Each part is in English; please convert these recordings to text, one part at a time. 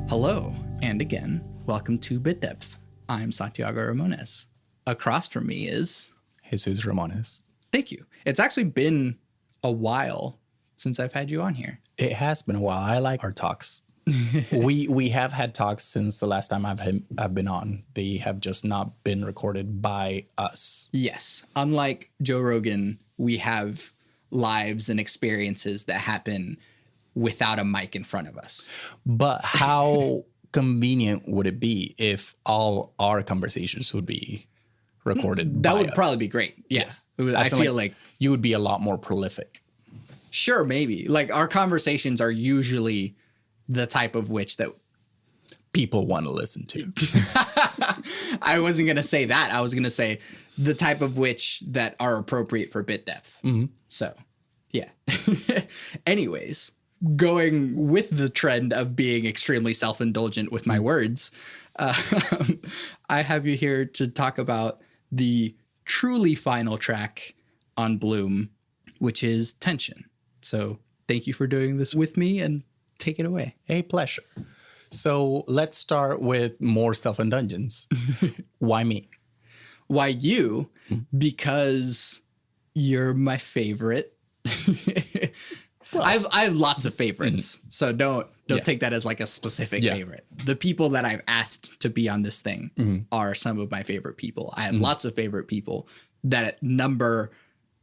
Hello, and again, welcome to Bit Depth. I'm Santiago Ramones. Across from me is... Jesus Ramones. Thank you. It's actually been a while since I've had you on here. It has been a while. I like our talks. we have had talks since the last time I've been on. They have just not been recorded by us. Yes. Unlike Joe Rogan, we have lives and experiences that happen without a mic in front of us. But how convenient would it be if all our conversations would be recorded That by would us? probably be great. Yes. I feel like you would be a lot more prolific. Sure, maybe. Like our conversations are usually the type of which that people want to listen to. I wasn't going to say that. I was going to say the type of which that are appropriate for bit depth. Mm-hmm. So, yeah. Anyways, going with the trend of being extremely self-indulgent with my words, I have you here to talk about the truly final track on Bloom, which is Tension. So thank you for doing this with me, and take it away. A pleasure. So let's start with more self-indulgence. Why me? Why you? Because you're my favorite. Well, I have lots of favorites, so don't take that as like a specific favorite. The people that I've asked to be on this thing are some of my favorite people. I have lots of favorite people. That number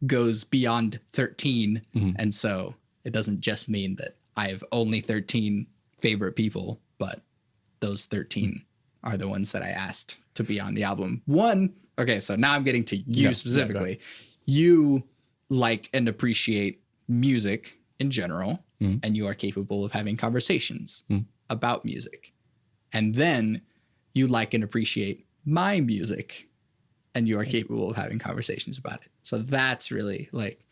goes beyond 13, and so it doesn't just mean that I have only 13 favorite people, but those 13 are the ones that I asked to be on the album. Okay, so now I'm getting to you specifically. You like and appreciate music in general, and you are capable of having conversations about music. And then you like and appreciate my music, and you are capable of having conversations about it. So that's really like,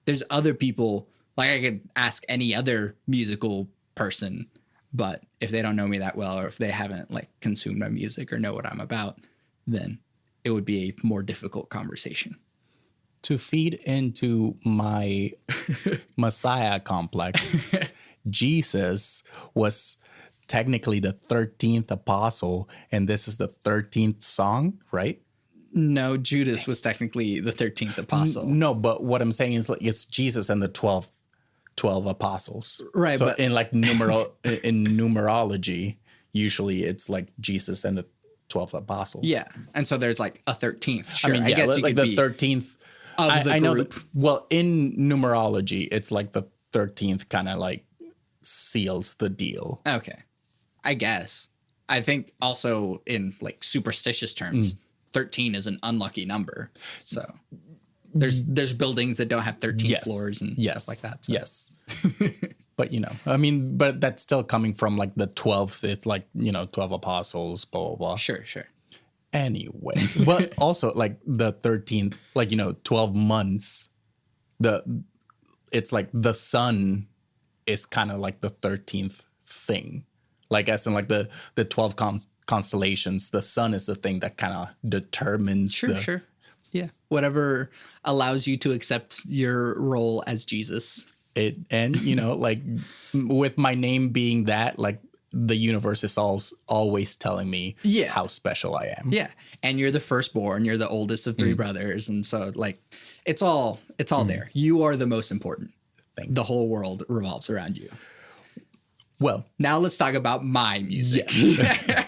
there's other people, like I could ask any other musical person, but if they don't know me that well, or if they haven't like consumed my music or know what I'm about, then it would be a more difficult conversation. To feed into my Messiah complex, Jesus was technically the 13th apostle, and this is the 13th song, right? No, Judas was technically the 13th apostle. No, but what I'm saying is like it's Jesus and the 12 apostles. Right. So but in like in numerology, usually it's like Jesus and the 12 apostles. Yeah. And so there's like a 13th. Sure. I mean, I guess like the 13th of the I know group. Well, in numerology, it's like the 13th kind of like seals the deal. Okay. I guess. I think also in like superstitious terms, 13 is an unlucky number. So there's buildings that don't have 13 floors and stuff like that. So. Yes. But, I mean, but that's still coming from like the 12th. It's like, 12 apostles, blah, blah, blah. Sure. Anyway, but also like the 13th, like, 12 months, it's like the sun is kind of like the 13th thing. Like as in like the 12 constellations, the sun is the thing that kind of determines. Sure. Yeah. Whatever allows you to accept your role as Jesus. Like with my name being that, like the universe is always telling me how special I am. Yeah. And you're the firstborn, you're the oldest of three brothers. And so like, it's all there. You are the most important. Thanks. The whole world revolves around you. Well, now let's talk about my music. Yes.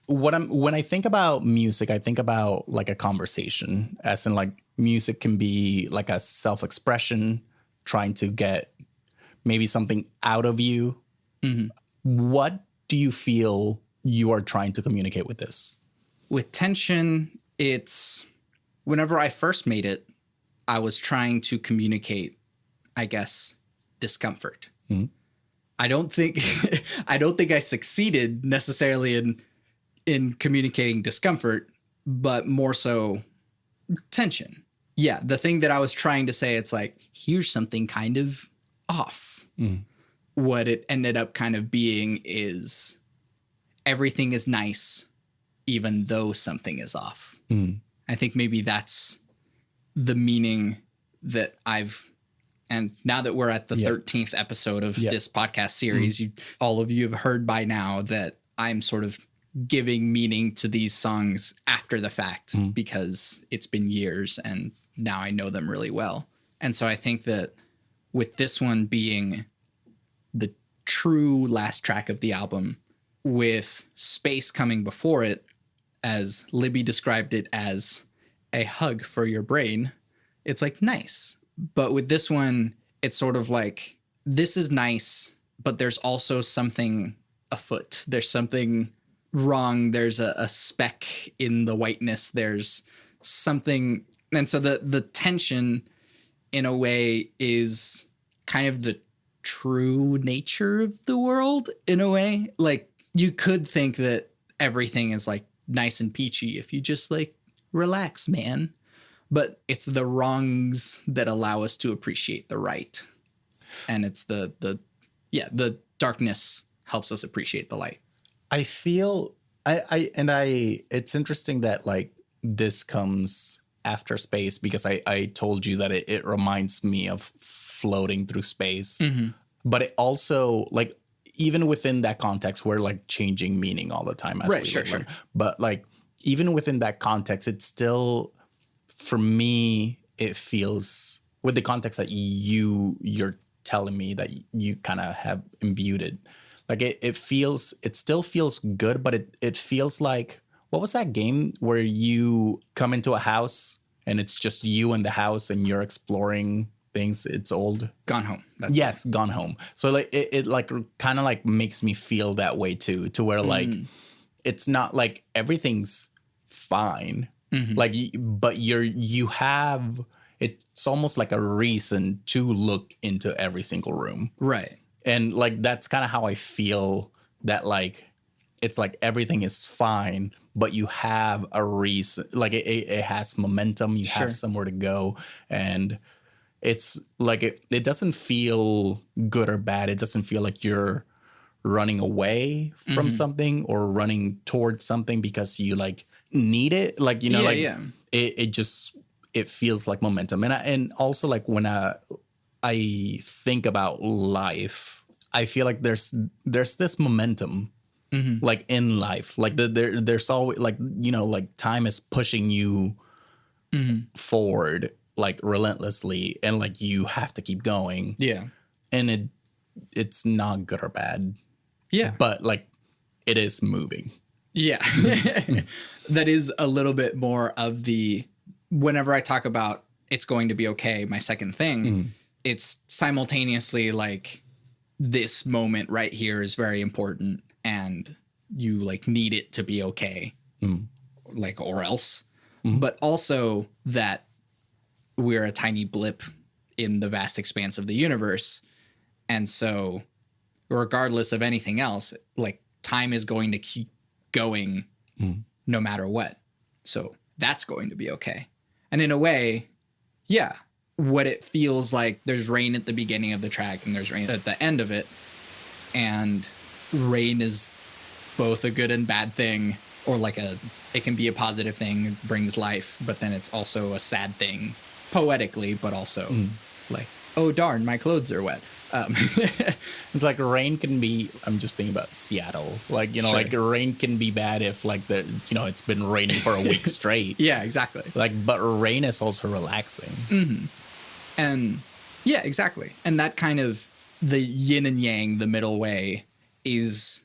When I think about music, I think about like a conversation, as in like music can be like a self-expression, trying to get maybe something out of you. What do you feel you are trying to communicate with this? With Tension, it's whenever I first made it, I was trying to communicate, I guess, discomfort. I don't think I succeeded necessarily in communicating discomfort, but more so tension. Yeah, the thing that I was trying to say, it's like, here's something kind of off. What it ended up kind of being is everything is nice, even though something is off. I think maybe that's the meaning that I've And now that we're at the 13th episode of this podcast series, all of you have heard by now that I'm sort of giving meaning to these songs after the fact because it's been years and now I know them really well. And so I think that with this one being the true last track of the album, with Space coming before it, as Libby described it as a hug for your brain, it's like nice. But with this one, it's sort of like, this is nice, but there's also something afoot. There's something wrong. There's a speck in the whiteness. There's something. And so the tension in a way is kind of the true nature of the world in a way. Like you could think that everything is like nice and peachy if you just like relax, man. But it's the wrongs that allow us to appreciate the right. And it's the darkness helps us appreciate the light. I feel it's interesting that like this comes after Space because I told you that it reminds me of floating through space. But it also like even within that context, we're like changing meaning all the time. Sure. But like even within that context, it's still, for me, it feels with the context that you're telling me that you kind of have imbued it. Like it still feels good, but it feels like, what was that game where you come into a house and it's just you in the house and you're exploring things? It's old. Gone Home. Gone Home. So like it like kind of like makes me feel that way too, to where like it's not like everything's fine. Like, but you have, it's almost like a reason to look into every single room. Right. And like, that's kind of how I feel that like, it's like everything is fine, but you have a reason, like it has momentum. You have somewhere to go. And it's like, it doesn't feel good or bad. It doesn't feel like you're running away from something or running towards something because you like need it. Like, you know, it feels like momentum. And also like when I think about life, I feel like there's this momentum like in life, like there's always like, you know, like time is pushing you forward like relentlessly, and like you have to keep going. Yeah. And it's not good or bad. Yeah. But like it is moving. Yeah. That is a little bit more of the, whenever I talk about it's going to be okay, my second thing, it's simultaneously like this moment right here is very important and you like need it to be okay, like, or else, but also that we're a tiny blip in the vast expanse of the universe. And so regardless of anything else, like time is going to keep going no matter what. So that's going to be okay. And in a way, yeah, what it feels like, there's rain at the beginning of the track and there's rain at the end of it. And rain is both a good and bad thing, or like it can be a positive thing, it brings life, but then it's also a sad thing poetically, but also like, oh darn, my clothes are wet. It's like rain can be, I'm just thinking about Seattle, like, you know, like rain can be bad if like it's been raining for a week straight. Yeah, exactly. Like, but rain is also relaxing. And yeah, exactly. And that kind of the yin and yang, the middle way, is,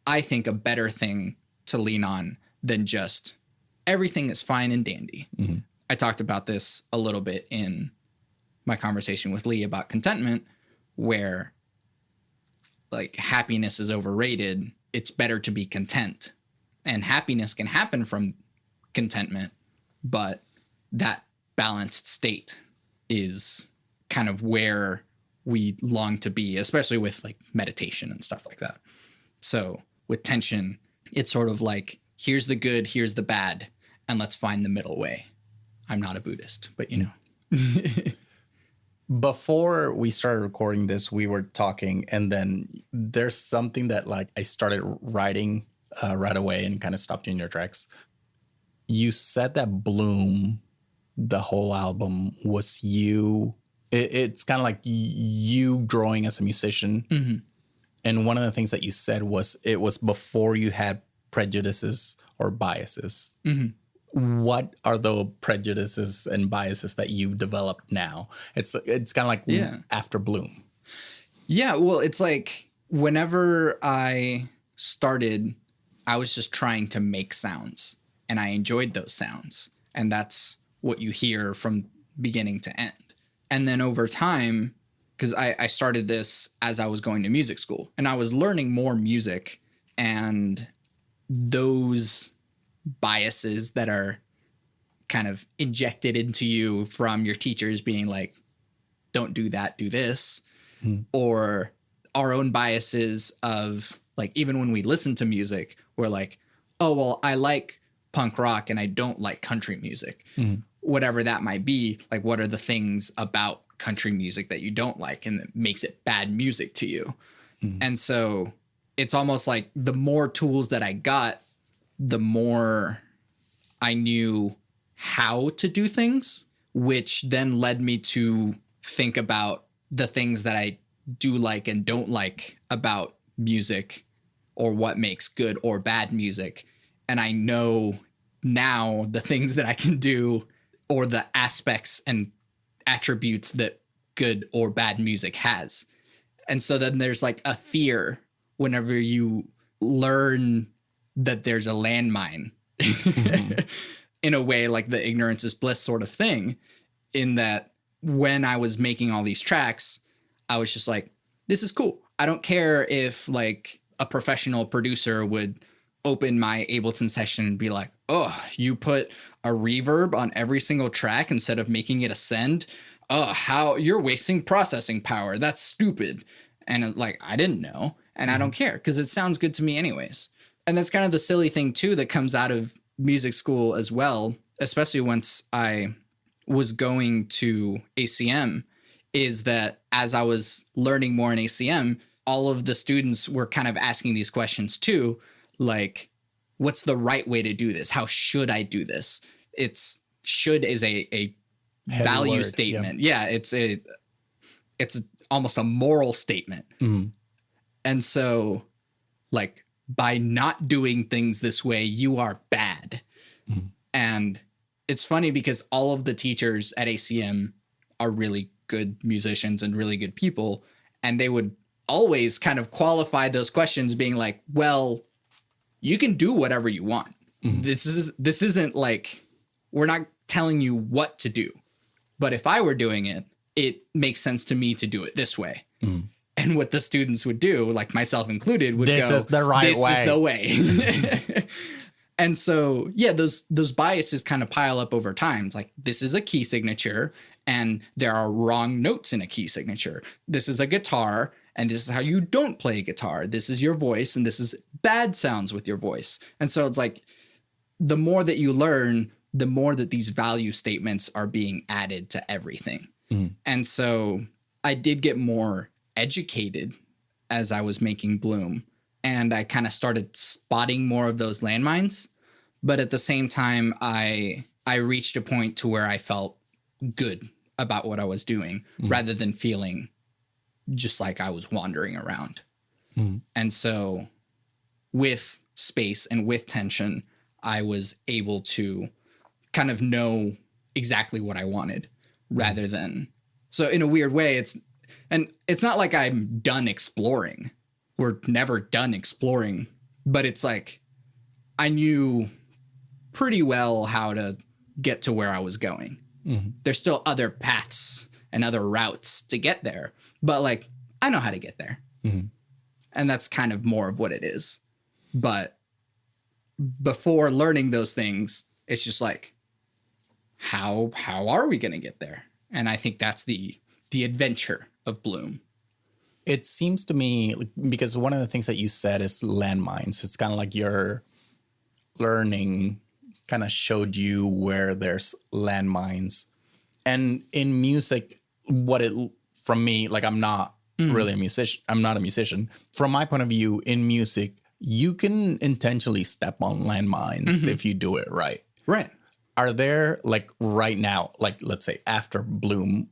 I think, a better thing to lean on than just everything is fine and dandy. I talked about this a little bit in my conversation with Lee about contentment, where like happiness is overrated. It's better to be content, and happiness can happen from contentment, but that balanced state is kind of where we long to be, especially with like meditation and stuff like that. So with tension, it's sort of like, here's the good, here's the bad, and let's find the middle way. I'm not a Buddhist, but you know. Before we started recording this, we were talking, and then there's something that like I started writing right away and kind of stopped you in your tracks. You said that Bloom, the whole album, was you It's kind of like you growing as a musician. Mm-hmm. And one of the things that you said was it was before you had prejudices or biases. Mm-hmm. What are the prejudices and biases that you've developed now? It's kind of like after Bloom. Yeah, well, it's like whenever I started, I was just trying to make sounds, and I enjoyed those sounds. And that's what you hear from beginning to end. And then over time, because I started this as I was going to music school, and I was learning more music, and those biases that are kind of injected into you from your teachers being like, don't do that, do this, or our own biases of like, even when we listen to music, we're like, oh, well, I like punk rock and I don't like country music, whatever that might be. Like, what are the things about country music that you don't like and that makes it bad music to you? And so it's almost like the more tools that I got, the more I knew how to do things, which then led me to think about the things that I do like and don't like about music, or what makes good or bad music. And I know now the things that I can do, or the aspects and attributes that good or bad music has. And so then there's like a fear whenever you learn that there's a landmine in a way, like the ignorance is bliss sort of thing, in that when I was making all these tracks, I was just like, this is cool. I don't care if like a professional producer would open my Ableton session and be like, oh, you put a reverb on every single track instead of making it ascend. Oh, how you're wasting processing power. That's stupid. And like, I didn't know, and I don't care because it sounds good to me anyways. And that's kind of the silly thing too that comes out of music school as well, especially once I was going to ACM, is that as I was learning more in ACM, all of the students were kind of asking these questions too, like, what's the right way to do this? How should I do this? It's should is a value word, statement. Yeah, it's almost a moral statement. And so like, by not doing things this way, you are bad. And it's funny because all of the teachers at ACM are really good musicians and really good people. And they would always kind of qualify those questions being like, well, you can do whatever you want. This isn't like, we're not telling you what to do. But if I were doing it, it makes sense to me to do it this way. And what the students would do, like myself included, would this go, is the right this way. is the way. And so, yeah, those biases kind of pile up over time. It's like, this is a key signature and there are wrong notes in a key signature. This is a guitar and this is how you don't play guitar. This is your voice and this is bad sounds with your voice. And so it's like, the more that you learn, the more that these value statements are being added to everything. And so I did get more educated as I was making Bloom, and I kind of started spotting more of those landmines. But at the same time, I reached a point to where I felt good about what I was doing rather than feeling just like I was wandering around. And so with space and with tension, I was able to kind of know exactly what I wanted rather than, so in a weird way, it's not like I'm done exploring. We're never done exploring, but it's like I knew pretty well how to get to where I was going. There's still other paths and other routes to get there, but like, I know how to get there. And that's kind of more of what it is. But before learning those things, it's just like, how are we going to get there? And I think that's the adventure of Bloom. It seems to me, because one of the things that you said is landmines. It's kind of like your learning kind of showed you where there's landmines. And in music, from me, like I'm not really a musician. I'm not a musician. From my point of view, in music, you can intentionally step on landmines if you do it right. Right. Are there, like right now, like let's say after Bloom,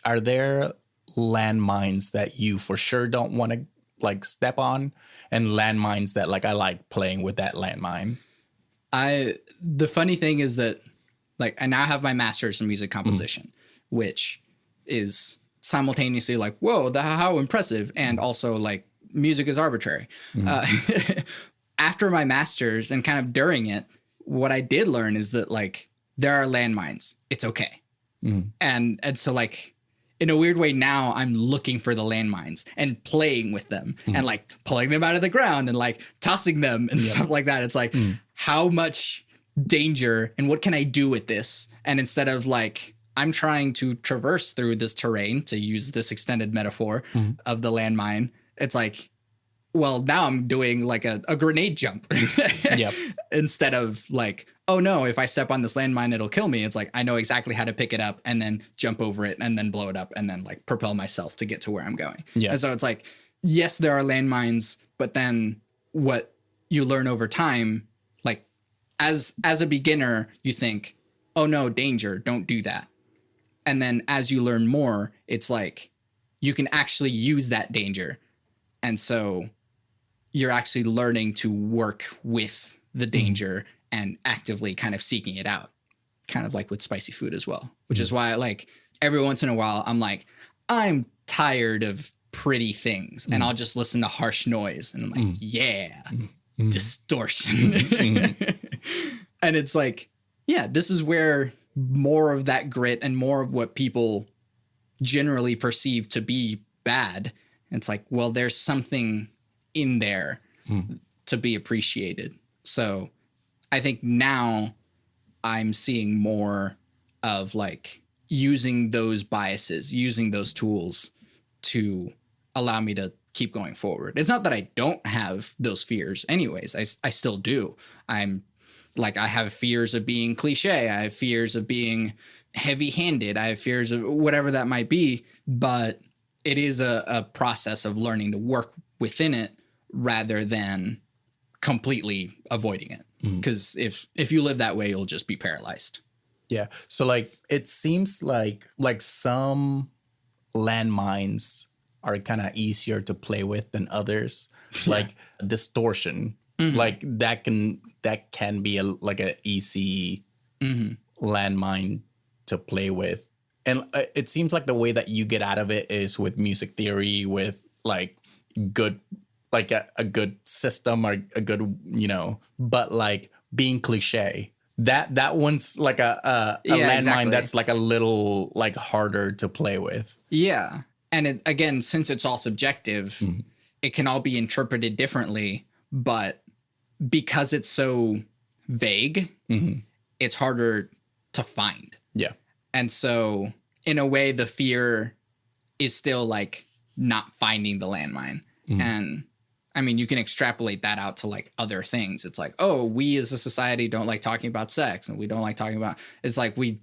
Are there landmines that you for sure don't want to like step on, and landmines that like I like playing with that landmine? The funny thing is that like I now have my master's in music composition, which is simultaneously like, whoa, how impressive, and also like music is arbitrary. After my master's and kind of during it, what I did learn is that like there are landmines. It's okay. And so like in a weird way now I'm looking for the landmines and playing with them and like pulling them out of the ground and like tossing them and stuff like that. It's like how much danger and what can I do with this? And instead of like I'm trying to traverse through this terrain, to use this extended metaphor of the landmine, it's like, well, now I'm doing like a grenade jump instead of like, oh no, if I step on this landmine, it'll kill me. It's like, I know exactly how to pick it up and then jump over it and then blow it up and then like propel myself to get to where I'm going. Yeah. And so it's like, yes, there are landmines, but then what you learn over time, like as a beginner, you think, oh no, danger, don't do that. And then as you learn more, it's like you can actually use that danger. And so you're actually learning to work with the danger and actively kind of seeking it out, kind of like with spicy food as well, which is why like every once in a while I'm like, I'm tired of pretty things and I'll just listen to harsh noise and I'm like, distortion. And it's like, yeah, this is where more of that grit and more of what people generally perceive to be bad. It's like, well, there's something in there to be appreciated. So I think now I'm seeing more of like using those biases, using those tools to allow me to keep going forward. It's not that I don't have those fears anyways. I still do. I'm like, I have fears of being cliche. I have fears of being heavy-handed. I have fears of whatever that might be, but it is a process of learning to work within it rather than completely avoiding it. Because if you live that way, you'll just be paralyzed. Yeah. So like it seems like some landmines are kind of easier to play with than others. Like distortion. Like that can be an easy landmine to play with. And it seems like the way that you get out of it is with music theory, with like good, like a good system or a good, but like being cliche. That one's like a landmine that's like a little like harder to play with. Yeah. And again, since it's all subjective, it can all be interpreted differently, but because it's so vague, it's harder to find. Yeah. And so in a way, the fear is still like not finding the landmine. And I mean, you can extrapolate that out to like other things. It's like, oh, we as a society don't like talking about sex and we don't like talking about, it's like, we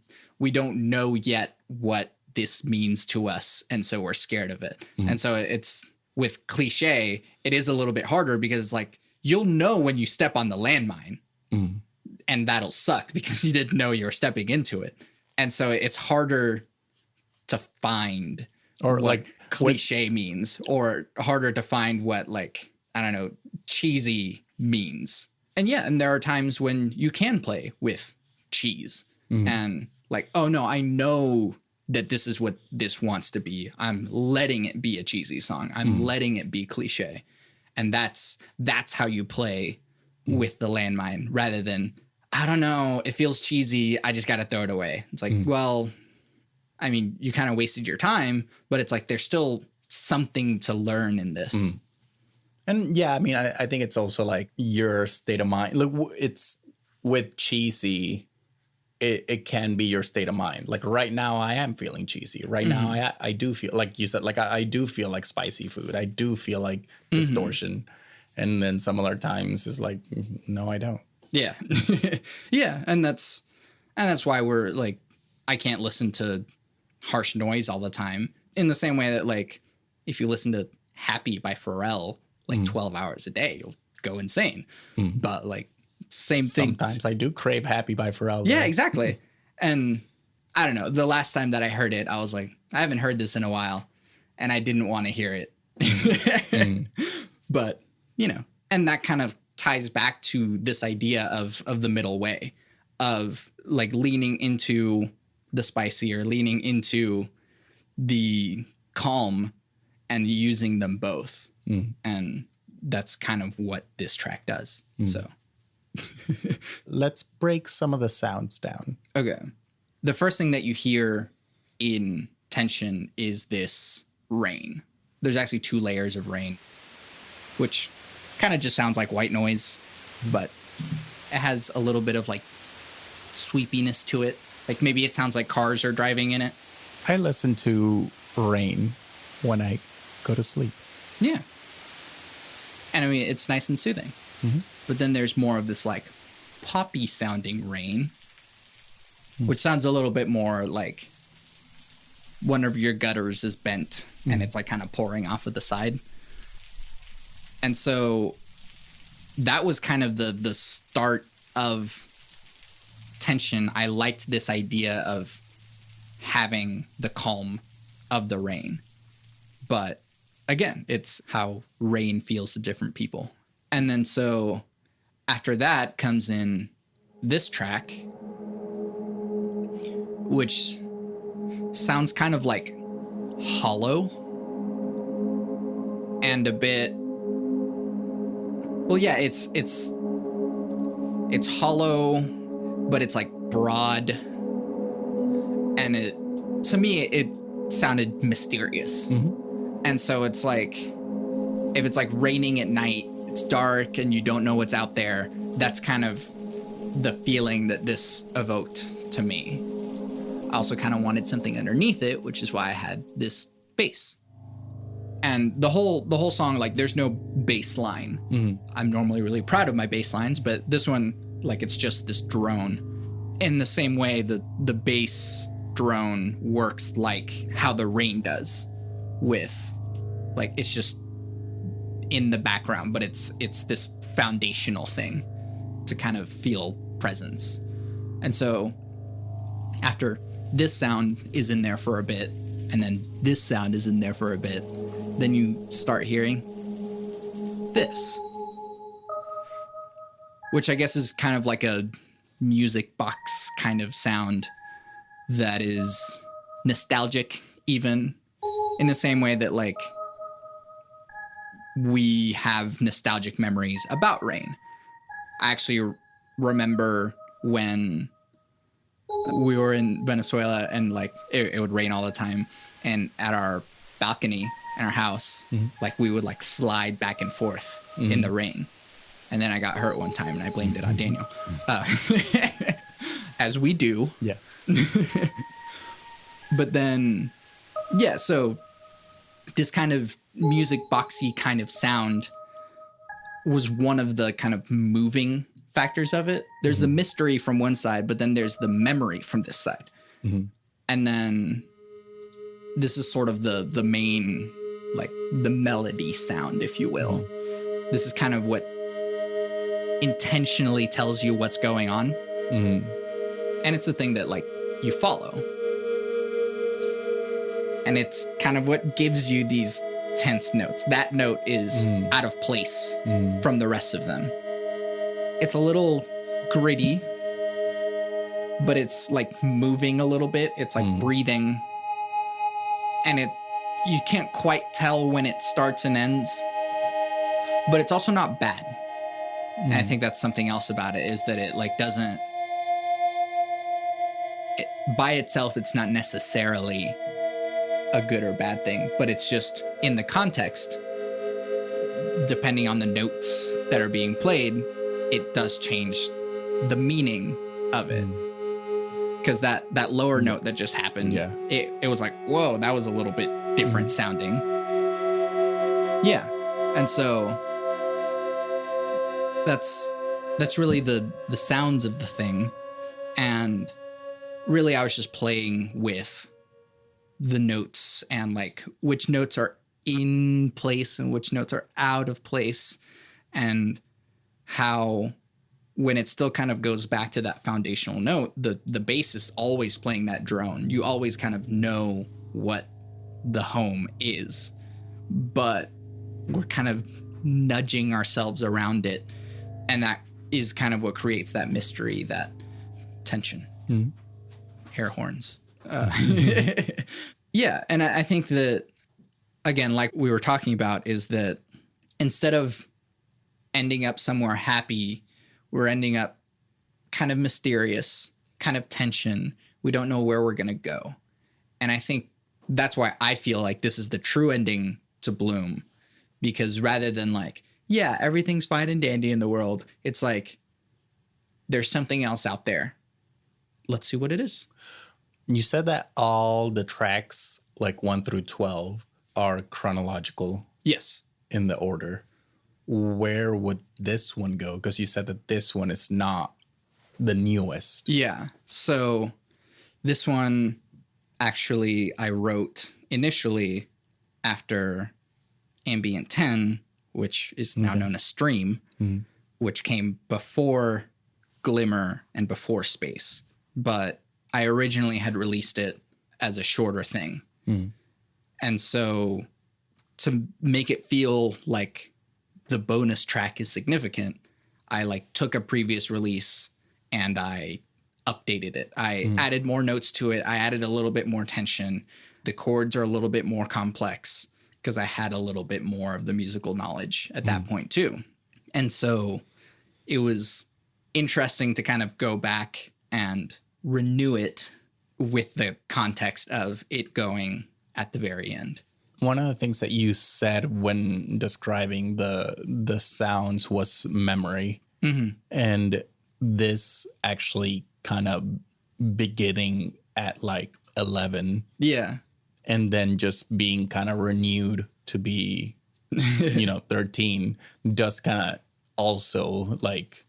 don't know yet what this means to us. And so we're scared of it. And so it's with cliche, it is a little bit harder because it's like, you'll know when you step on the landmine and that'll suck because you didn't know you were stepping into it. And so it's harder to find or what like cliche means, or harder to find what like, I don't know, cheesy means. And yeah, and there are times when you can play with cheese and like, oh no, I know that this is what this wants to be. I'm letting it be a cheesy song. I'm letting it be cliche. And that's how you play with the landmine rather than, I don't know, it feels cheesy, I just got to throw it away. It's like, well, I mean, you kind of wasted your time, but it's like there's still something to learn in this. And yeah, I mean, I think it's also like your state of mind. Look, it's with cheesy, it can be your state of mind. Like right now, I am feeling cheesy. Right now, I do feel like you said, like I do feel like spicy food. I do feel like distortion. And then some other times is like, no, I don't. Yeah. Yeah. And that's why we're like, I can't listen to harsh noise all the time in the same way that like, if you listen to Happy by Pharrell, like 12 hours a day, you'll go insane. But like same thing. Sometimes I do crave Happy by Pharrell. Yeah, exactly. And I don't know. The last time that I heard it, I was like, I haven't heard this in a while, and I didn't want to hear it. But, you know, and that kind of ties back to this idea of the middle way, of like leaning into the spicy or leaning into the calm and using them both. And that's kind of what this track does. So let's break some of the sounds down. Okay. The first thing that you hear in Tension is this rain. There's actually 2 layers of rain, which kind of just sounds like white noise, but it has a little bit of like sweepiness to it. Like maybe it sounds like cars are driving in it. I listen to rain when I go to sleep. Yeah. And I mean, it's nice and soothing. But then there's more of this like poppy sounding rain, which sounds a little bit more like one of your gutters is bent and it's like kind of pouring off of the side. And so that was kind of the start of Tension. I liked this idea of having the calm of the rain. But again, it's how rain feels to different people. And then so after that comes in this track, which sounds kind of like hollow and a bit, well, yeah, it's hollow, but it's like broad, and it, to me, it sounded mysterious. And so it's like, if it's like raining at night, it's dark and you don't know what's out there, that's kind of the feeling that this evoked to me. I also kind of wanted something underneath it, which is why I had this bass. And the whole song, like, there's no bass line. I'm normally really proud of my bass lines, but this one, like, it's just this drone. In the same way the bass drone works like how the rain does, with, like, it's just in the background, but it's this foundational thing to kind of feel presence. And so after this sound is in there for a bit, and then this sound is in there for a bit, then you start hearing this, which I guess is kind of like a music box kind of sound that is nostalgic, even in the same way that, like, we have nostalgic memories about rain. I actually remember when we were in Venezuela and, like, it would rain all the time, and at our balcony in our house, like, we would, like, slide back and forth in the rain. And then I got hurt one time and I blamed it on Daniel. As we do. Yeah. But then, yeah, so this kind of music boxy kind of sound was one of the kind of moving factors of it. There's the mystery from one side, but then there's the memory from this side. And then this is sort of the main, like, the melody sound, if you will. This is kind of what intentionally tells you what's going on. And it's the thing that, like, you follow. And it's kind of what gives you these tense notes. That note is out of place from the rest of them. It's a little gritty, but it's like moving a little bit. It's like breathing. And you can't quite tell when it starts and ends, but it's also not bad. And I think that's something else about it, is that it, like, doesn't, by itself, it's not necessarily a good or bad thing, but it's just in the context, depending on the notes that are being played, it does change the meaning of it. Because that lower note that just happened, it was like, whoa, that was a little bit different sounding. Yeah. And so that's really the sounds of the thing. And really, I was just playing with the notes and, like, which notes are in place and which notes are out of place, and how when it still kind of goes back to that foundational note, the bass is always playing that drone. You always kind of know what the home is, but we're kind of nudging ourselves around it. And that is kind of what creates that mystery, that tension. Air horns. Yeah. And I think that, again, like we were talking about, is that instead of ending up somewhere happy, we're ending up kind of mysterious, kind of tension. We don't know where we're going to go. And I think that's why I feel like this is the true ending to Bloom, because rather than like, yeah, everything's fine and dandy in the world, it's like there's something else out there. Let's see what it is. You said that all the tracks, like 1 through 12, are chronological. Yes. In the order. Where would this one go? Because you said that this one is not the newest. Yeah. So this one, actually, I wrote initially after Ambient 10, which is now known as Stream, which came before Glimmer and before Space. But I originally had released it as a shorter thing. And so to make it feel like the bonus track is significant, I like took a previous release and I updated it. I added more notes to it. I added a little bit more tension. The chords are a little bit more complex because I had a little bit more of the musical knowledge at that point too. And so it was interesting to kind of go back and renew it with the context of it going at the very end. One of the things that you said when describing the sounds was memory. And this actually kind of beginning at like 11. Yeah. And then just being kind of renewed to be, 13 does kind of also like,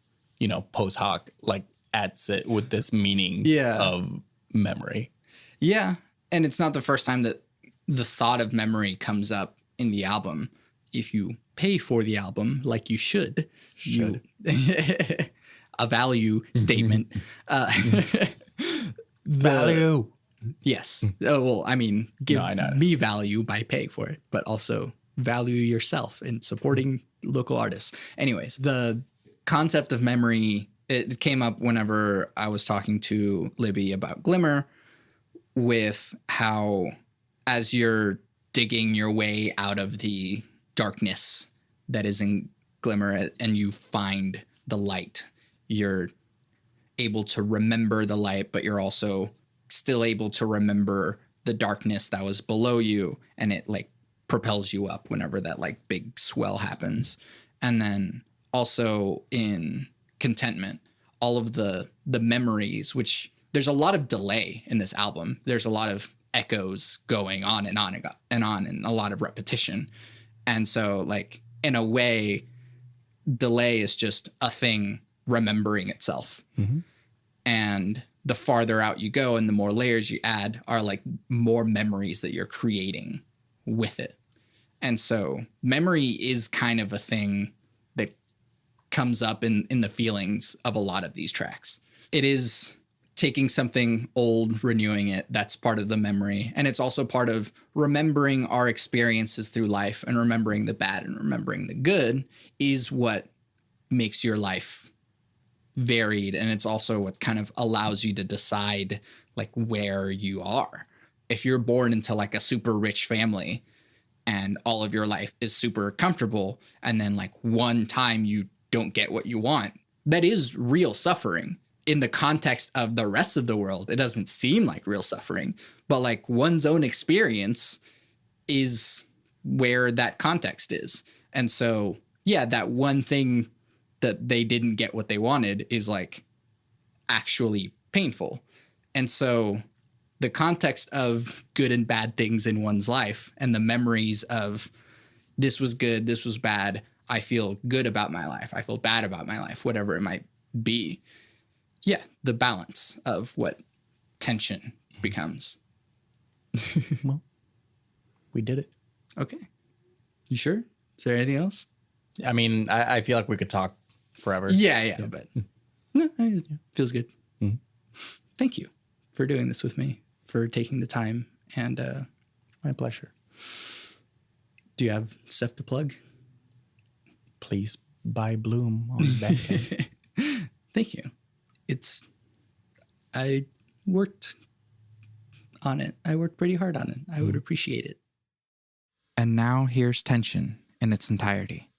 post hoc, like adds it with this meaning of memory. Yeah. And it's not the first time that the thought of memory comes up in the album. If you pay for the album, like you should. A value statement. Value. Yes. Oh, well, I mean, give me value by paying for it, but also value yourself in supporting local artists. Anyways, the concept of memory, it came up whenever I was talking to Libby about Glimmer, with how as you're digging your way out of the darkness that is in Glimmer and you find the light, you're able to remember the light, but you're also still able to remember the darkness that was below you, and it like propels you up whenever that like big swell happens. And then also in Contentment, all of the memories, which there's a lot of delay in this album. There's a lot of echoes going on and on and on, and a lot of repetition. And so like in a way, delay is just a thing remembering itself. And the farther out you go and the more layers you add are like more memories that you're creating with it. And so memory is kind of a thing that comes up in the feelings of a lot of these tracks. It is taking something old, renewing it. That's part of the memory. And it's also part of remembering our experiences through life, and remembering the bad and remembering the good is what makes your life varied. And it's also what kind of allows you to decide like where you are. If you're born into like a super rich family and all of your life is super comfortable, and then like one time you don't get what you want, that is real suffering. In the context of the rest of the world, it doesn't seem like real suffering, but like one's own experience is where that context is. And so, yeah, that one thing that they didn't get what they wanted is like actually painful. And so the context of good and bad things in one's life, and the memories of this was good, this was bad, I feel good about my life, I feel bad about my life, whatever it might be. Yeah, the balance of what tension becomes. Well, we did it. Okay. You sure? Is there anything else? I mean, I feel like we could talk forever. Yeah, but It feels good. Mm-hmm. Thank you for doing this with me, for taking the time. And my pleasure. Do you have stuff to plug? Please buy Bloom on Bandcamp. Thank you. I worked on it. I worked pretty hard on it. I would appreciate it. And now here's Tension in its entirety.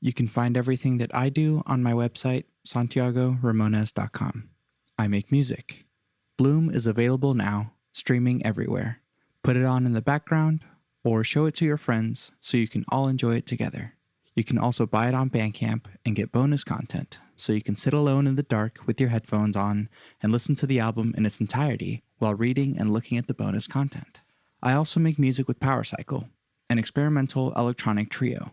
You can find everything that I do on my website, santiagoramones.com. I make music. Bloom is available now, streaming everywhere. Put it on in the background or show it to your friends so you can all enjoy it together. You can also buy it on Bandcamp and get bonus content so you can sit alone in the dark with your headphones on and listen to the album in its entirety while reading and looking at the bonus content. I also make music with Power Cycle, an experimental electronic trio.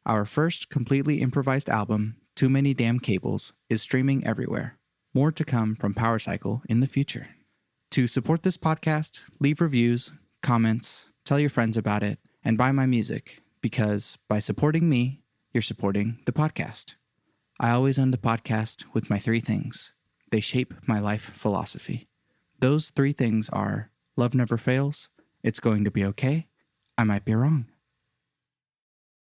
Our first completely improvised album, Too Many Damn Cables, is streaming everywhere. More to come from Power Cycle in the future. To support this podcast, leave reviews, comments, tell your friends about it, and buy my music, because by supporting me, you're supporting the podcast. I always end the podcast with my 3 things. They shape my life philosophy. Those 3 things are: love never fails, it's going to be okay, I might be wrong.